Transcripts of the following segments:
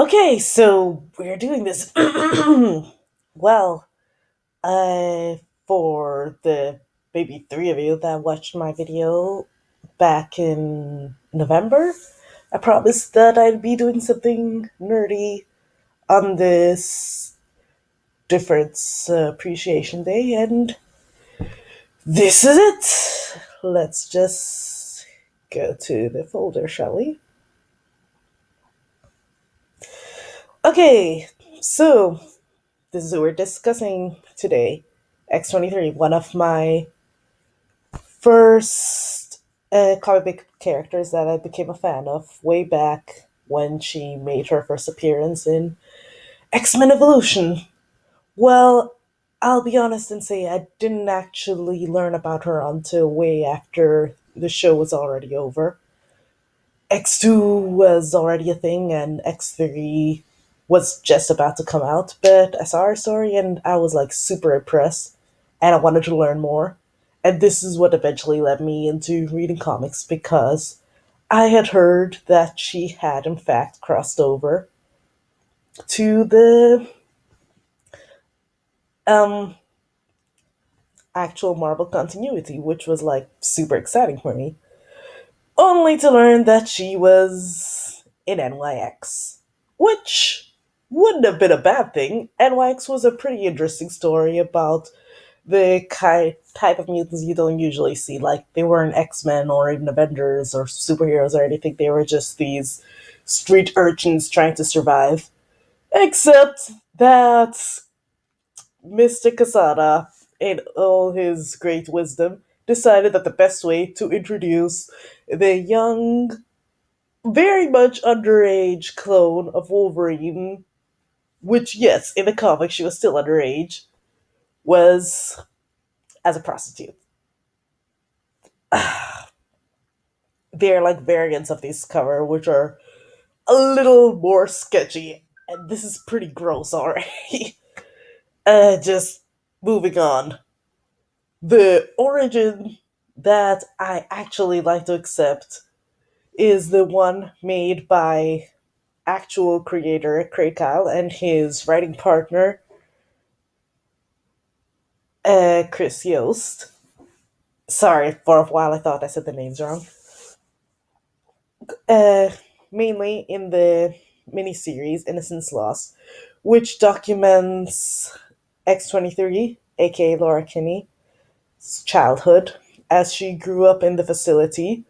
Okay, so we're doing this. well, for the maybe three of you that watched my video back in November, I promised that I'd be doing something nerdy on this difference appreciation day, and this is it. Let's just go to the folder, shall we? Okay, so this is what we're discussing today. X-23, one of my first comic book characters that I became a fan of way back when she made her first appearance in X-Men Evolution. Well, I'll be honest and say I didn't actually learn about her until way after the show was already over. X2 was already a thing and X3 was just about to come out, but I saw her story and I was like super impressed and I wanted to learn more. And this is what eventually led me into reading comics because I had heard that she had in fact crossed over to the um actual Marvel continuity, which was like super exciting for me. Only to learn that she was in NYX, which wouldn't have been a bad thing. NYX was a pretty interesting story about the type of mutants you don't usually see. Like, they weren't X Men or even Avengers or superheroes or anything, they were just these street urchins trying to survive. Except that Mr. Casada, in all his great wisdom, decided that the best way to introduce the young, very much underage clone of Wolverine, which, yes, in the comic she was still underage, was as a prostitute. They're like variants of this cover, which are a little more sketchy, and this is pretty gross already. Just moving on. The origin that I actually like to accept is the one made by actual creator Craig Kyle and his writing partner Chris Yost. Sorry, for a while I thought I said the names wrong. Uh, Mainly in the miniseries Innocence Lost, which documents X-23, aka Laura Kinney's childhood as she grew up in the facility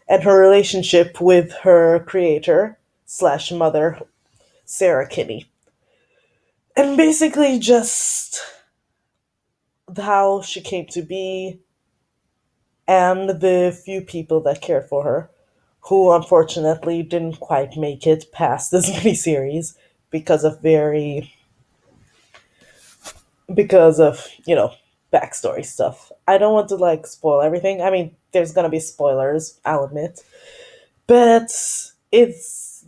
and her relationship with her creator slash mother, Sarah Kinney. And basically just how she came to be and the few people that cared for her, who unfortunately didn't quite make it past this miniseries because of backstory stuff. I don't want to like spoil everything. I mean, there's gonna be spoilers, I'll admit. But it's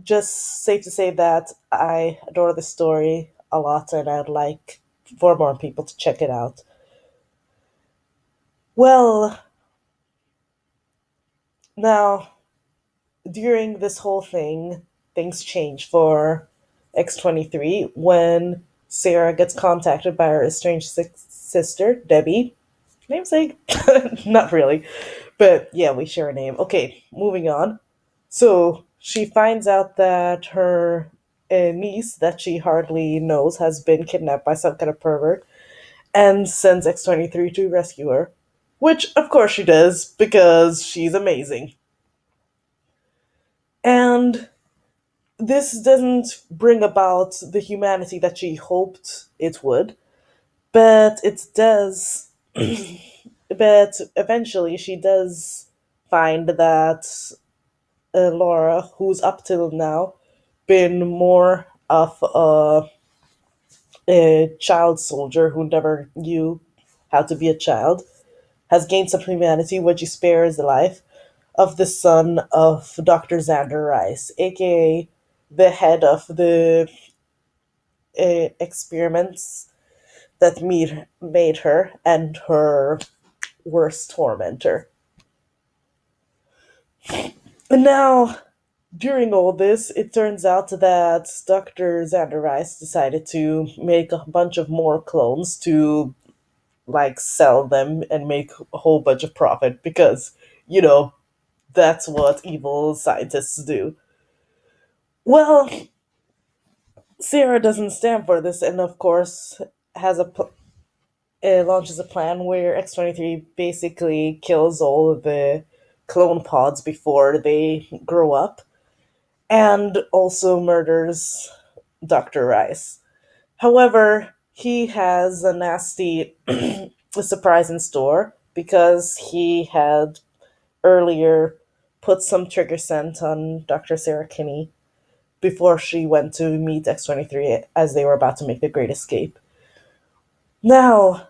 just safe to say that I adore the story a lot and I'd like for more people to check it out. Well, now, during this whole thing, things change for X-23 when Sarah gets contacted by her estranged sister, Debbie. Namesake? Not really. But yeah, we share a name. Okay, moving on. So she finds out that her niece, that she hardly knows, has been kidnapped by some kind of pervert and sends X-23 to rescue her. Which, of course, she does because she's amazing. And this doesn't bring about the humanity that she hoped it would, but it does. But eventually, she does find that Laura, who's up till now been more of a child soldier who never knew how to be a child, has gained some humanity when she spares the life of the son of Dr. Xander Rice, aka the head of the experiments that made her and her worst tormentor. And now, During all this, it turns out that Dr. Xander Rice decided to make a bunch of more clones to like sell them and make a whole bunch of profit because, you know, that's what evil scientists do. Well, Sarah doesn't stand for this, and of course has launches a plan where X-23 basically kills all of the clone pods before they grow up, and also murders Dr. Rice. However, he has a nasty surprise in store because he had earlier put some trigger scent on Dr. Sarah Kinney before she went to meet X-23 as they were about to make the Great Escape. Now,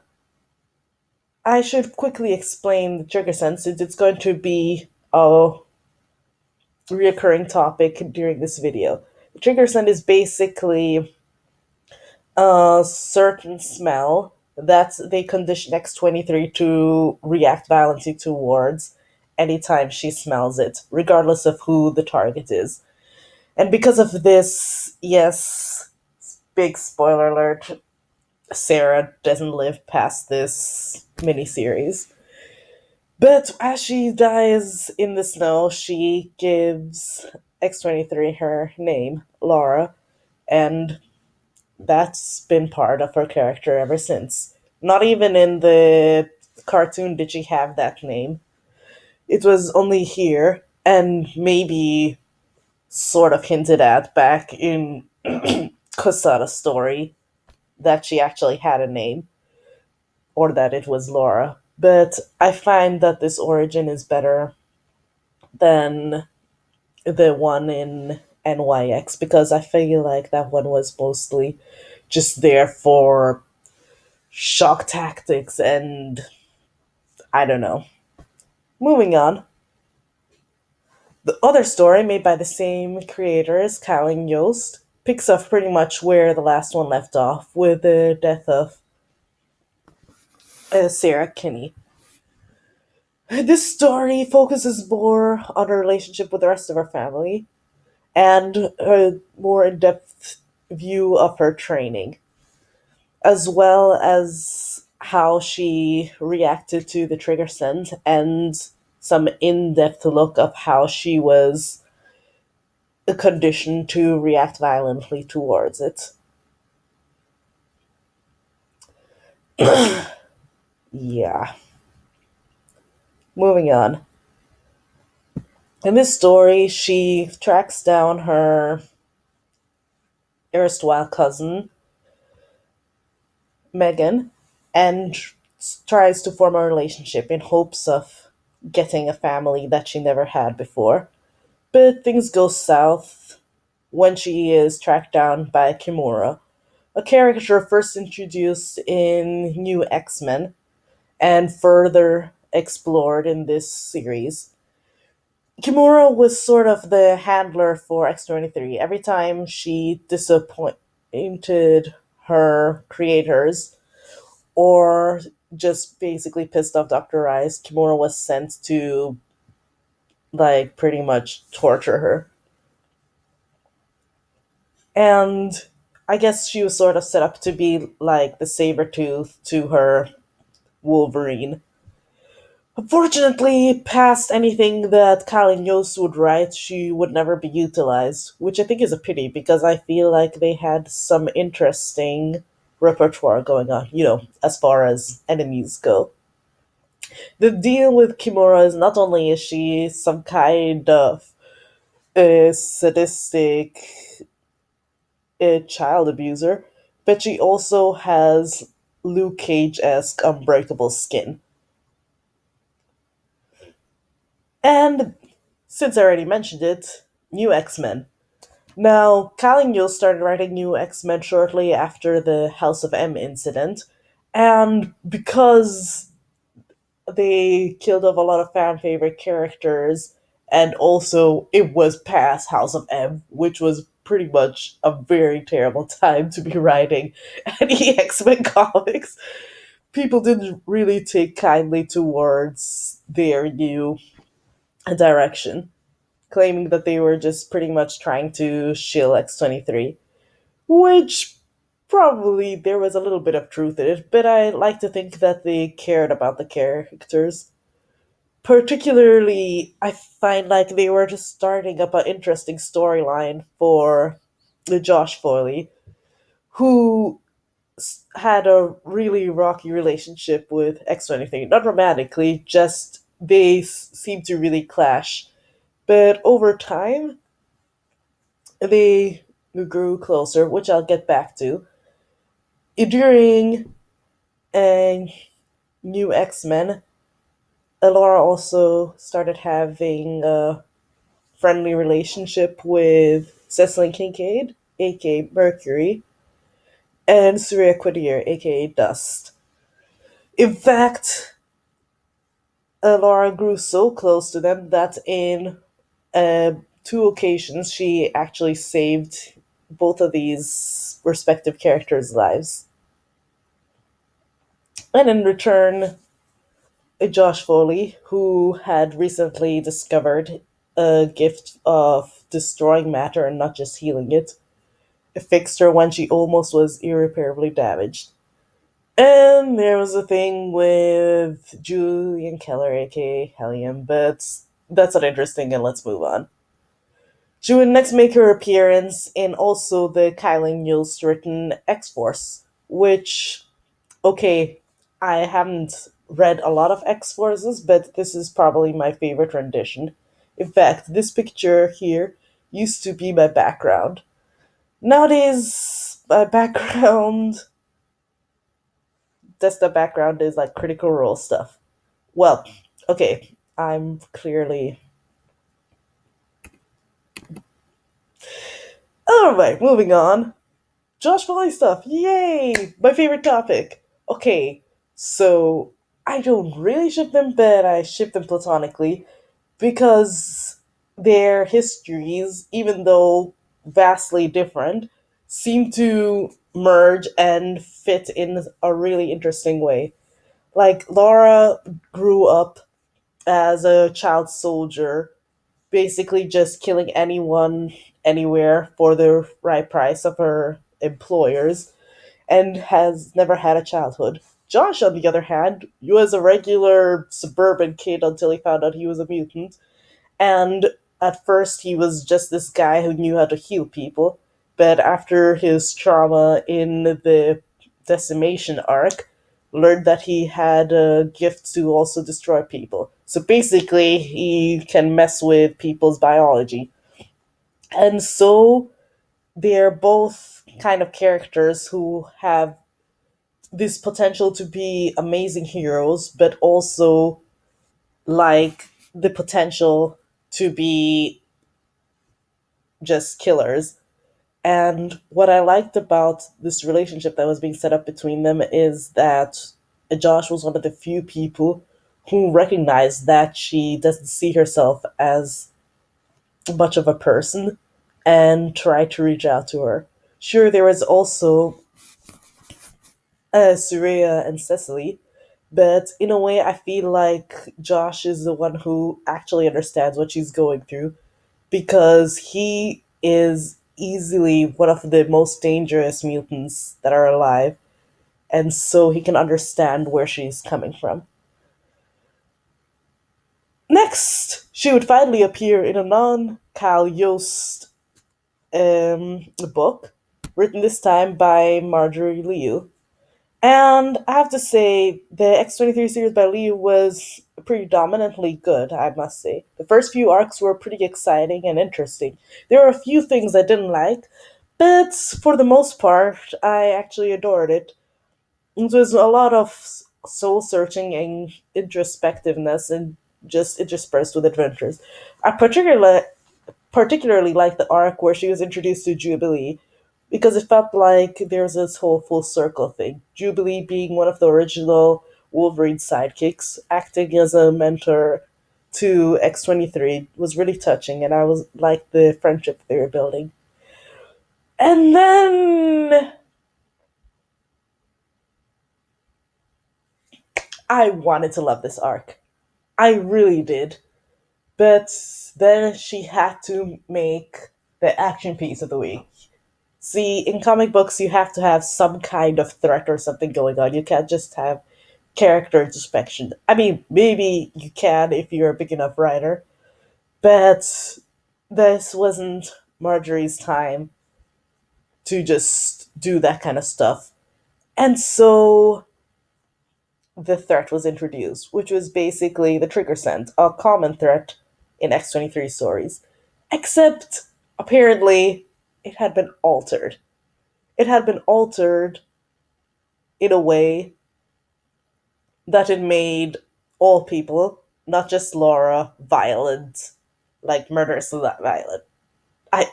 I should quickly explain the trigger scent since it's going to be a reoccurring topic during this video. The trigger scent is basically a certain smell that they condition X-23 to react violently towards anytime she smells it, regardless of who the target is. And because of this, yes, big spoiler alert, Sarah doesn't live past this miniseries. But as she dies in the snow, she gives X-23 her name, Laura, and that's been part of her character ever since. Not even in the cartoon did she have that name. It was only here, and maybe sort of hinted at back in Kosada's story that she actually had a name, or that it was Laura. But I find that this origin is better than the one in NYX because I feel like that one was mostly just there for shock tactics and I don't know. Moving on. The other story, made by the same creators, Cow and Yost, picks up pretty much where the last one left off with the death of Sarah Kinney. This story focuses more on her relationship with the rest of her family and a more in depth view of her training, as well as how she reacted to the trigger scent and some in depth look of how she was conditioned to react violently towards it. Yeah. Moving on. In this story, she tracks down her erstwhile cousin, Megan, and tries to form a relationship in hopes of getting a family that she never had before. But things go south when she is tracked down by Kimura, a character first introduced in New X-Men and further explored in this series. Kimura was sort of the handler for X-23. Every time she disappointed her creators or just basically pissed off Dr. Rice, Kimura was sent to like pretty much torture her. And I guess she was sort of set up to be like the saber tooth to her Wolverine. Unfortunately, past anything that Colin Yost would write, she would never be utilized, which I think is a pity because I feel like they had some interesting repertoire going on, as far as enemies go. The deal with Kimura is not only is she some kind of sadistic child abuser, but she also has Luke Cage esque unbreakable skin. And since I already mentioned it, New X Men. Now, Colin Yule started writing New X Men shortly after the House of M incident, and because they killed off a lot of fan favorite characters, and also it was past House of M, which was pretty much a very terrible time to be writing any X Men comics. People didn't really take kindly towards their new direction. claiming that they were just pretty much trying to shill X-23, which probably there was a little bit of truth in it, but I like to think that they cared about the characters. Particularly, I find like they were just starting up an interesting storyline for the Josh Foley, who had a really rocky relationship with X-23. Not romantically, just they seemed to really clash. But over time, they grew closer, which I'll get back to. During New X-Men, Laura also started having a friendly relationship with Cecily Kincaid, aka Mercury, and Surya Quadir, aka Dust. In fact, Laura grew so close to them that in uh, two occasions she actually saved both of these respective characters' lives. And in return, Josh Foley, who had recently discovered a gift of destroying matter and not just healing it, fixed her when she almost was irreparably damaged. And there was a thing with Julian Keller, aka Hellion, but that's not interesting, and let's move on. She would next make her appearance in also the Kylie News written X Force, which, okay, I haven't read a lot of X Forces, but this is probably my favorite rendition. In fact, this picture here used to be my background. Nowadays, my background, that's the background is like Critical Role stuff. Well, okay, I'm clearly. Alright, moving on. Josh Foley stuff. Yay! My favorite topic. Okay, so I don't really ship them, but I ship them platonically because their histories, even though vastly different, seem to merge and fit in a really interesting way. Like, Laura grew up as a child soldier, basically just killing anyone, anywhere for the right price of her employers, and has never had a childhood. Josh, on the other hand, was a regular suburban kid until he found out he was a mutant, and at first he was just this guy who knew how to heal people, but after his trauma in the decimation arc, learned that he had a gift to also destroy people. So basically, he can mess with people's biology. And so they're both kind of characters who have this potential to be amazing heroes, but also like the potential to be just killers. And what I liked about this relationship that was being set up between them is that Josh was one of the few people who recognized that she doesn't see herself as much of a person and tried to reach out to her. Sure, there was also Surya and Cecily, but in a way, I feel like Josh is the one who actually understands what she's going through because he is easily one of the most dangerous mutants that are alive, and so he can understand where she's coming from. Next, she would finally appear in a non Cal Yost book, written this time by Marjorie Liu. And I have to say, the X-23 series by Liu was predominantly good, I must say. The first few arcs were pretty exciting and interesting. There were a few things I didn't like, but for the most part, I actually adored it. It was a lot of soul searching and introspectiveness and just interspersed with adventures. I particularly liked the arc where she was introduced to Jubilee because it felt like there was this whole full circle thing. Jubilee being one of the original Wolverine sidekicks, acting as a mentor to X-23 was really touching, and I was like the friendship they were building. And then I wanted to love this arc. I really did. But then she had to make the action piece of the week. See, in comic books, you have to have some kind of threat or something going on. You can't just have character introspection. I mean, maybe you can if you're a big enough writer, but this wasn't Marjorie's time to just do that kind of stuff. And so the threat was introduced, which was basically the trigger scent, a common threat in X-23 stories. Except, apparently, it had been altered. It had been altered in a way that it made all people, not just Laura, violent, like murderously violent. I.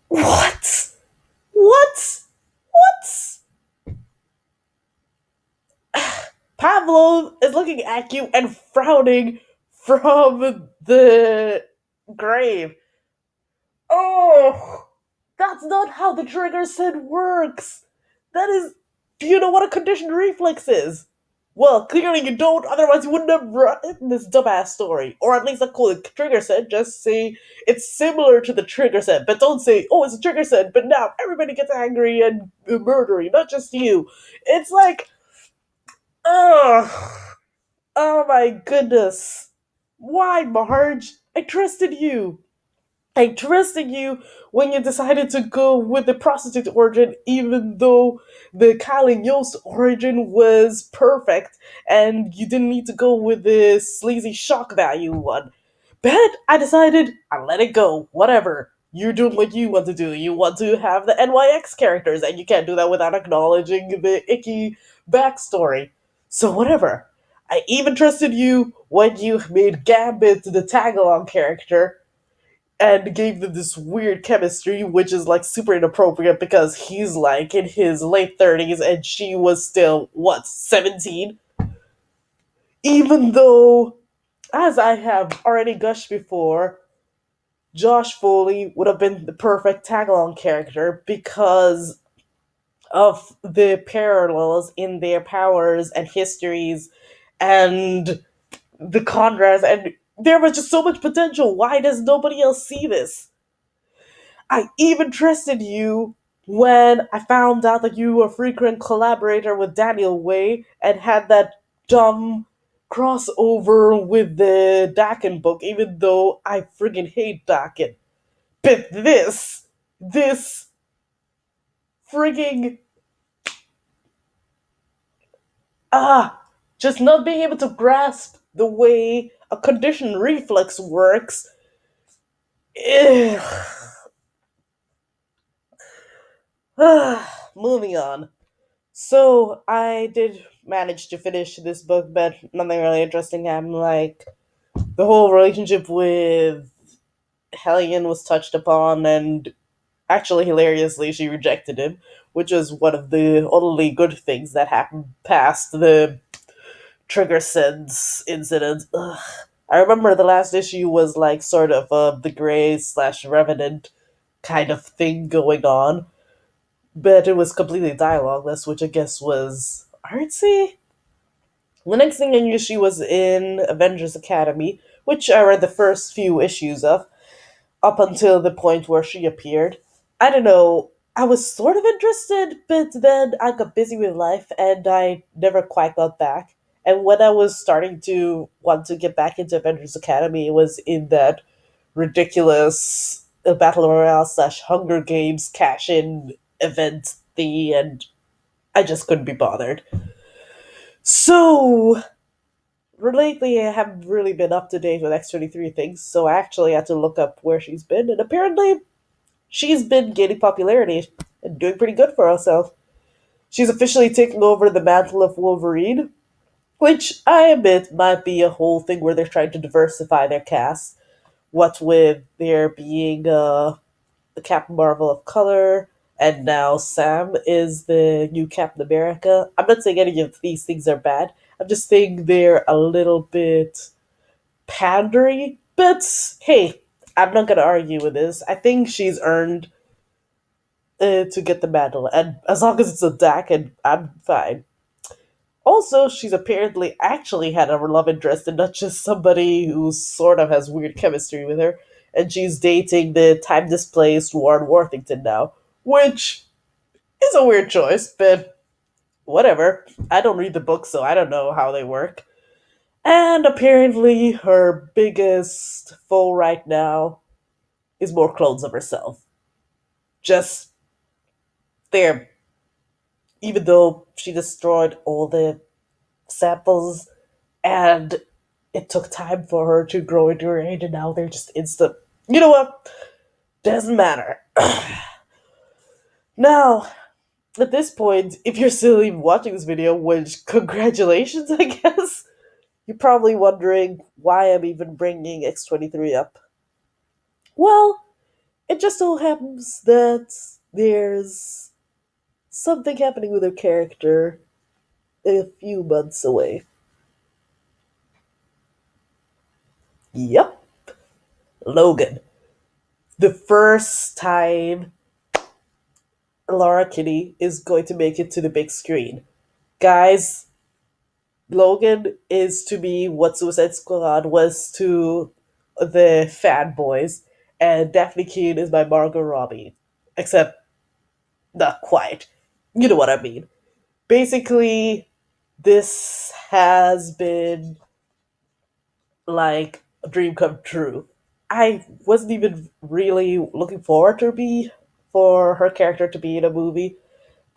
What? What? What? Pavlov is looking at you and frowning from the grave. Oh, that's not how the trigger set works. That is. Do you know what a conditioned reflex is? Well, clearly you don't, otherwise you wouldn't have written this dumbass story. Or at least not call it trigger set, just say it's similar to the trigger set, but don't say, oh, it's a trigger set, but now everybody gets angry and murdery, not just you. It's like, ugh. Oh my goodness. Why, Marge? I trusted you. I trusted you when you decided to go with the prostitute origin, even though the Kylie Yost origin was perfect and you didn't need to go with the sleazy shock value one. But I decided I let it go. Whatever. You're doing what you want to do. You want to have the NYX characters, and you can't do that without acknowledging the icky backstory. So whatever. I even trusted you when you made Gambit the tag-along character and gave them this weird chemistry, which is like super inappropriate because he's like in his late 30s and she was still, what, 17? Even though, as I have already gushed before, Josh Foley would have been the perfect tag along character because of the parallels in their powers and histories and the Conrads, and there was just so much potential. Why does nobody else see this? I even trusted you when I found out that you were a frequent collaborator with Daniel Way and had that dumb crossover with the Dakin book, even though I friggin' hate Dakin. But this frigging, ah, just not being able to grasp the way a conditioned reflex works. Ugh. Moving on. So I did manage to finish this book, but nothing really interesting happened. Like the whole relationship with Hellion was touched upon, and actually hilariously, she rejected him, which was one of the only good things that happened past the Trigger Sense incident. Ugh. I remember the last issue was like sort of the Grey slash Revenant kind of thing going on, but it was completely dialogueless, which I guess was artsy. The next thing I knew, she was in Avengers Academy, which I read the first few issues of, up until the point where she appeared. I don't know, I was sort of interested, but then I got busy with life and I never quite got back. And when I was starting to want to get back into Avengers Academy, it was in that ridiculous Battle Royale slash Hunger Games cash in event thingy, and I just couldn't be bothered. So, lately I haven't really been up to date with X-23 things, so I actually had to look up where she's been, and apparently she's been gaining popularity and doing pretty good for herself. She's officially taking over the mantle of Wolverine, which I admit might be a whole thing where they're trying to diversify their cast. What with there being the Captain Marvel of color, and now Sam is the new Captain America. I'm not saying any of these things are bad. I'm just saying they're a little bit pandery. But hey, I'm not gonna argue with this. I think she's earned to get the medal, and as long as it's a DAC, and I'm fine. Also, she's apparently actually had a love interest and not just somebody who sort of has weird chemistry with her. And she's dating the time displaced Warren Worthington now, which is a weird choice, but whatever. I don't read the books, so I don't know how they work. And apparently, her biggest foe right now is more clones of herself. Just there, even though she destroyed all the samples and it took time for her to grow into her age, and now they're just instant. You know what? Doesn't matter. Now, at this point, if you're still even watching this video, which congratulations, I guess, you're probably wondering why I'm even bringing X-23 up. Well, it just so happens that there's something happening with her character a few months away. Yep, Logan. The first time Laura Kinney is going to make it to the big screen. Guys, Logan is to me what Suicide Squad was to the fanboys, and Daphne Keane is my Margot Robbie. Except, not quite. You know what I mean. Basically, this has been like a dream come true. I wasn't even really looking forward to be for her character to be in a movie,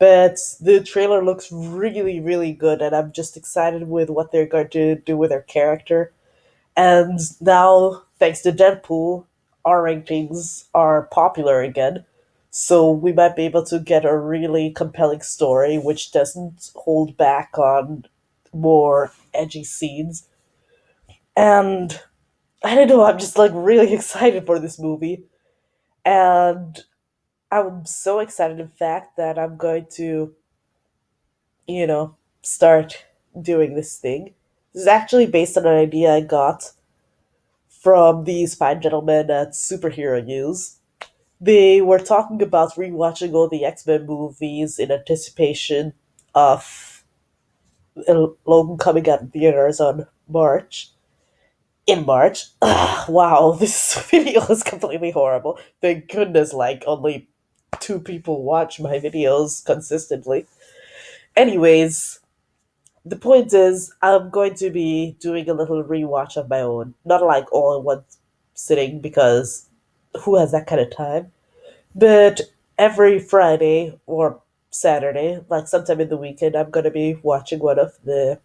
but the trailer looks really, really good, and I'm just excited with what they're going to do with her character. And now, thanks to Deadpool, our ratings are popular again, so we might be able to get a really compelling story which doesn't hold back on more edgy scenes. And I don't know, I'm just like really excited for this movie. And I'm so excited, in fact, that I'm going to, you know, start doing this thing. This is actually based on an idea I got from these fine gentlemen at Superhero News. They were talking about rewatching all the X-Men movies in anticipation of Logan coming out in theaters on March. In March. Wow, this video is completely horrible. Thank goodness, like, only two people watch my videos consistently. Anyways, the point is, I'm going to be doing a little rewatch of my own. Not like all in one sitting, because who has that kind of time? But every Friday or Saturday, like sometime in the weekend, I'm going to be watching one of the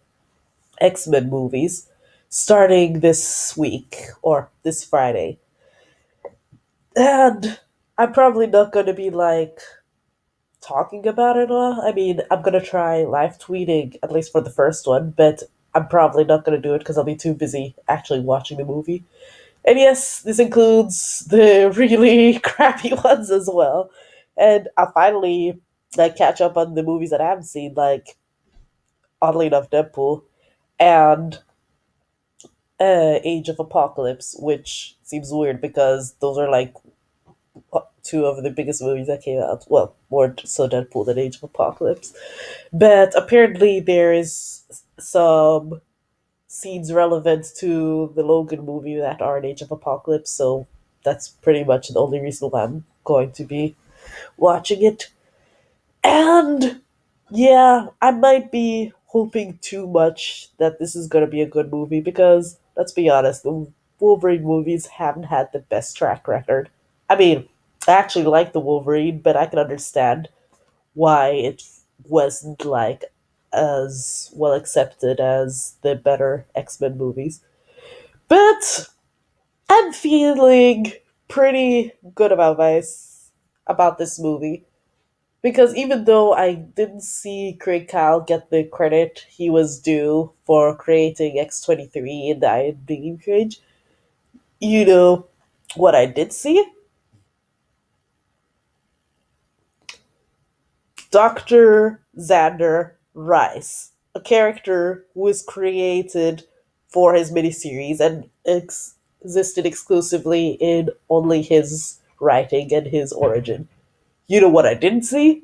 X-Men movies starting this week or this Friday. And I'm probably not going to be like talking about it all. I mean, I'm going to try live tweeting, at least for the first one, but I'm probably not going to do it because I'll be too busy actually watching the movie. And yes, this includes the really crappy ones as well. And I'll finally like catch up on the movies that I haven't seen, like oddly enough, Deadpool and Age of Apocalypse, which seems weird because those are like two of the biggest movies that came out. Well, more so Deadpool than Age of Apocalypse. But apparently there is some scenes relevant to the Logan movie that are in Age of Apocalypse, so that's pretty much the only reason why I'm going to be watching it. And yeah, I might be hoping too much that this is going to be a good movie because, let's be honest, the Wolverine movies haven't had the best track record. I mean, I actually like the Wolverine, but I can understand why it wasn't like as well accepted as the better X-Men movies. But I'm feeling pretty good about this movie because even though I didn't see Craig Kyle get the credit he was due for creating X-23 in the IMDb page, you know what I did see? Dr. Xander Rice, a character who was created for his miniseries and existed exclusively in only his writing and his origin. You know what I didn't see?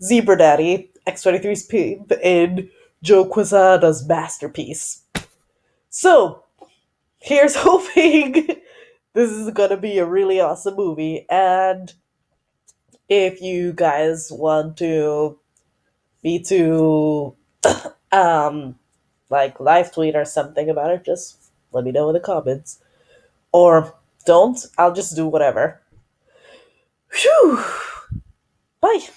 Zebra Daddy, X-23's peep in Joe Quesada's masterpiece. So, here's hoping this is gonna be a really awesome movie. And if you guys want to me to um like live tweet or something about it, just let me know in the comments. Or don't, I'll just do whatever. Whew. Bye.